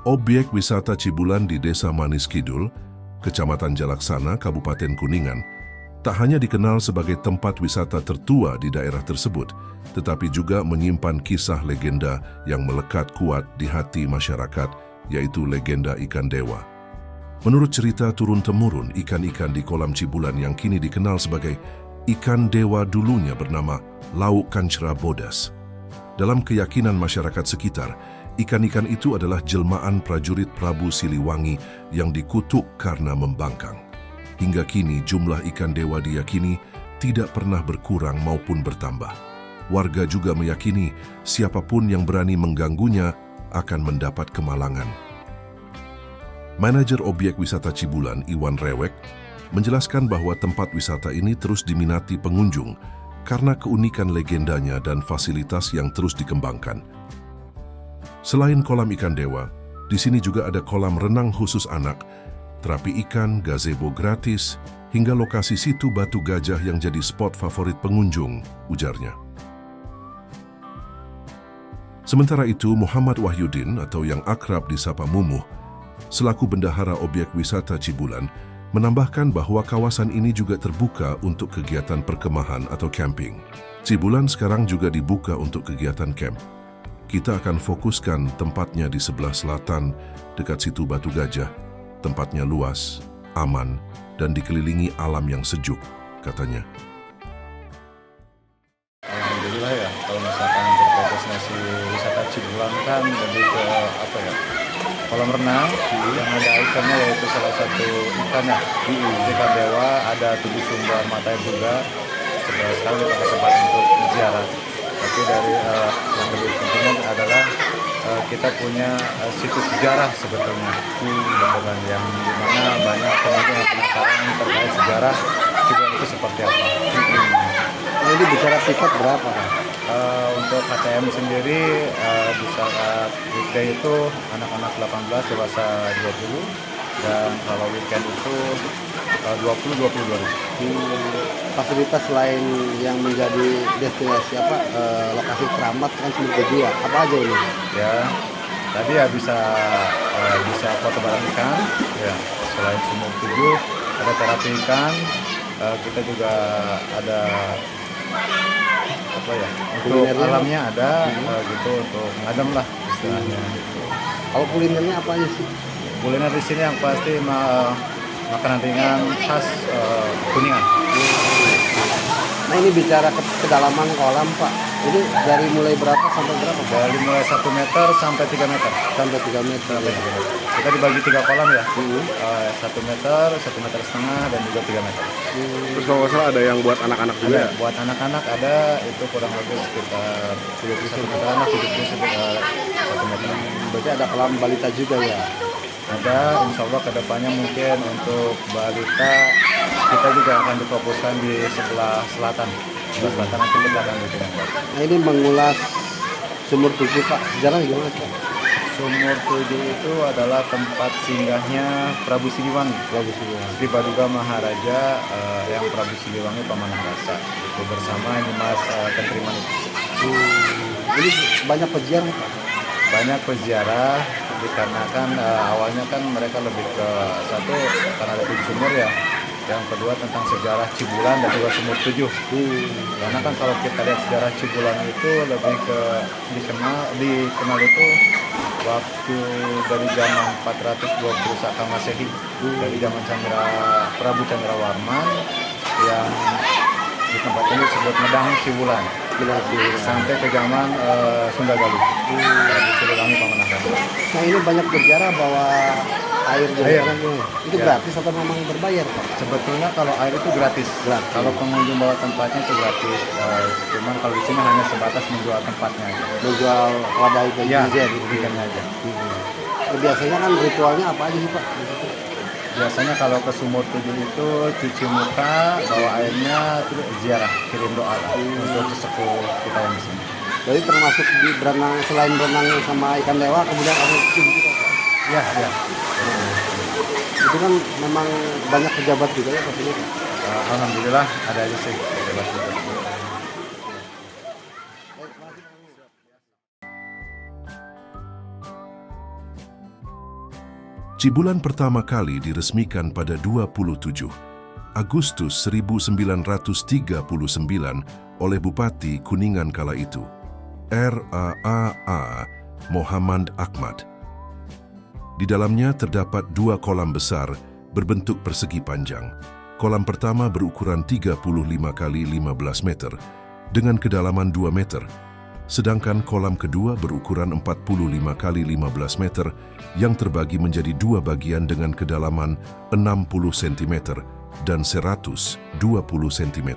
Objek wisata Cibulan di Desa Manis Kidul, Kecamatan Jalaksana, Kabupaten Kuningan, tak hanya dikenal sebagai tempat wisata tertua di daerah tersebut, tetapi juga menyimpan kisah legenda yang melekat kuat di hati masyarakat, yaitu legenda ikan dewa. Menurut cerita turun-temurun, ikan-ikan di kolam Cibulan yang kini dikenal sebagai ikan dewa dulunya bernama Lauk Kancra Bodas. Dalam keyakinan masyarakat sekitar, ikan-ikan itu adalah jelmaan prajurit Prabu Siliwangi yang dikutuk karena membangkang. Hingga kini jumlah ikan dewa diyakini tidak pernah berkurang maupun bertambah. Warga juga meyakini siapapun yang berani mengganggunya akan mendapat kemalangan. Manajer objek wisata Cibulan, Iwan Rewek, menjelaskan bahwa tempat wisata ini terus diminati pengunjung karena keunikan legendanya dan fasilitas yang terus dikembangkan. Selain kolam ikan dewa, di sini juga ada kolam renang khusus anak, terapi ikan, gazebo gratis, hingga lokasi situ Batu Gajah yang jadi spot favorit pengunjung, ujarnya. Sementara itu, Muhammad Wahyudin atau yang akrab disapa Mumuh, selaku bendahara objek wisata Cibulan, menambahkan bahwa kawasan ini juga terbuka untuk kegiatan perkemahan atau camping. Cibulan sekarang juga dibuka untuk kegiatan camp. Kita akan fokuskan tempatnya di sebelah selatan, dekat situ Batu Gajah. Tempatnya luas, aman, dan dikelilingi alam yang sejuk, katanya. Alhamdulillah ya, kalau misalkan untuk destinasi wisata Cibulan kan lebih ke kolam renang yang ada ikannya, yaitu salah satu ikannya ikan dewa, ada 7 sumber mata juga. Sekarang kita tempat untuk ziarah. Tapi dari yang lebih penting adalah kita punya situs sejarah sebetulnya, yang dimana banyak pengunjung yang penasaran terkait sejarah Cibulan itu seperti apa. Ini bicara tiket berapa, Pak? Untuk KTM sendiri di saat weekday itu anak-anak 18, dewasa 20, dan kalau weekend itu 20-22 ribu. Fasilitas lain yang menjadi destinasi lokasi keramat kan seperti dia. Apa aja ini? Ya, tadi ya bisa foto bareng ikan. Ya, selain sumur 7 ada terapi ikan. Kita juga ada untuk alamnya ada gitu, untuk ngadem lah istilahnya. Kalau kulinernya apa aja sih? Kuliner di sini yang pasti makanan ringan khas Kuningan. Nah, ini bicara kedalaman kolam, Pak. Ini dari mulai berapa sampai berapa, Pak? Dari mulai 1 meter sampai 3 meter. Sampai 3 meter. Kita dibagi 3 kolam ya. 1 meter, 1,5 meter, dan juga 3 meter. Terus kalau nggak salah ada yang buat anak-anak juga ya? Buat anak-anak ada, itu kurang lebih sekitar 1 meter anak, 70 sekitar 1 meter. Berarti ada kolam balita juga ya? Ada, insya Allah kedepannya mungkin untuk balita kita juga akan difokuskan di sebelah selatan. Sebelah selatan nanti kita akan bikin. Nah, ini mengulas sumur 7, Pak. Sejarah gimana, Pak? Sumur 7 itu adalah tempat singgahnya Prabu Siliwangi. Sri Paduka Maharaja yang Prabu Siliwangi Pamanah Rasa. Itu bersama Nimas Kentriman. Ini banyak peziarah, Pak. Banyak peziarah dikarenakan awalnya kan mereka lebih ke satu karena ada 7 sumur ya. Yang kedua tentang sejarah Cibulan dan juga sumur 7. Karena kan kalau kita lihat sejarah Cibulan itu lebih ke dikenal itu waktu dari zaman 420 Saka Masehi, dari zaman Prabu Candrawarman yang di tempat ini disebut Medang Cibulan sampai ke zaman Sunda Galuh, Prabu Siliwangi Pamanah Rasa. Nah, ini banyak berjarah bahwa air itu Ya. gratis atau memang berbayar, Pak? Sebetulnya kalau air itu gratis. Kalau pengunjung bawa tempatnya itu gratis. Cuman kalau di sini hanya sebatas menjual tempatnya aja. Menjual wadah itu Ya, aja. ikannya aja. Biasanya kan ritualnya apa aja sih, Pak? Biasanya kalau ke sumur 7 itu cuci muka, bawa airnya, terus ziarah, kirim doa untuk sesepuh kita yang di sini. Jadi termasuk di berenang, selain berenang sama ikan dewa, kemudian ada cium juga, Pak. Ya, ya. Itu kan memang banyak pejabat juga ya, Pak. Alhamdulillah ada aja sih pejabat juga. Cibulan pertama kali diresmikan pada 27 Agustus 1939 oleh Bupati Kuningan kala itu, R.A.A.A. Muhammad Ahmad. Di dalamnya terdapat 2 kolam besar berbentuk persegi panjang. Kolam pertama berukuran 35 kali 15 meter dengan kedalaman 2 meter, sedangkan kolam kedua berukuran 45 kali 15 meter yang terbagi menjadi 2 bagian dengan kedalaman 60 cm dan 120 cm.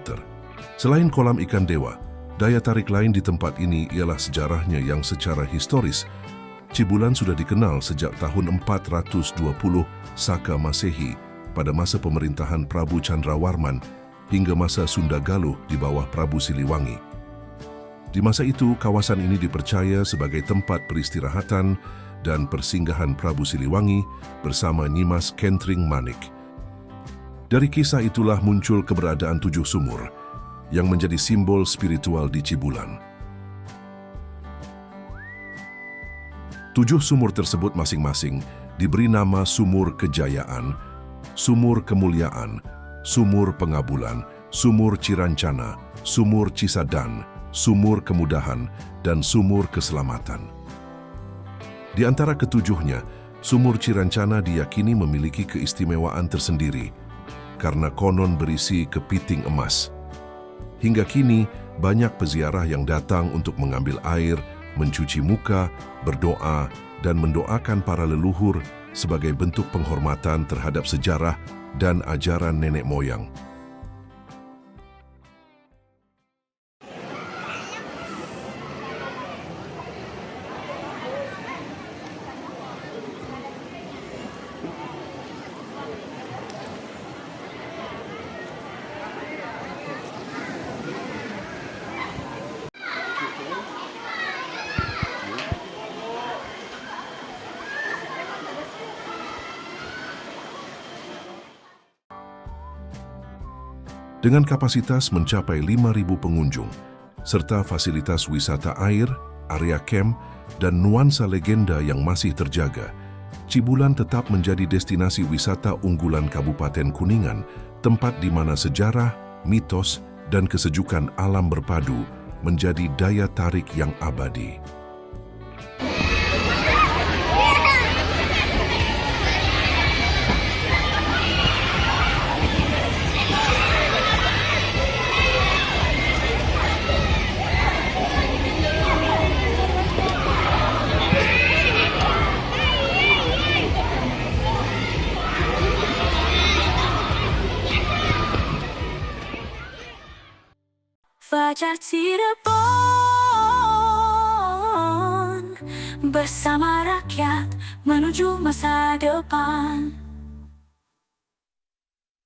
Selain kolam ikan dewa, daya tarik lain di tempat ini ialah sejarahnya yang secara historis. Cibulan sudah dikenal sejak tahun 420 Saka Masehi pada masa pemerintahan Prabu Candrawarman hingga masa Sunda Galuh di bawah Prabu Siliwangi. Di masa itu, kawasan ini dipercaya sebagai tempat peristirahatan dan persinggahan Prabu Siliwangi bersama Nyimas Kentring Manik. Dari kisah itulah muncul keberadaan 7 sumur yang menjadi simbol spiritual di Cibulan. 7 sumur tersebut masing-masing diberi nama Sumur Kejayaan, Sumur Kemuliaan, Sumur Pengabulan, Sumur Cirancana, Sumur Cisadan, Sumur Kemudahan, dan Sumur Keselamatan. Di antara ketujuhnya, Sumur Cirancana diyakini memiliki keistimewaan tersendiri karena konon berisi kepiting emas. Hingga kini, banyak peziarah yang datang untuk mengambil air, mencuci muka, berdoa, dan mendoakan para leluhur sebagai bentuk penghormatan terhadap sejarah dan ajaran nenek moyang. Dengan kapasitas mencapai 5.000 pengunjung, serta fasilitas wisata air, area camp, dan nuansa legenda yang masih terjaga, Cibulan tetap menjadi destinasi wisata unggulan Kabupaten Kuningan, tempat di mana sejarah, mitos, dan kesejukan alam berpadu menjadi daya tarik yang abadi. Fajar Cirebon bersama rakyat menuju masa depan.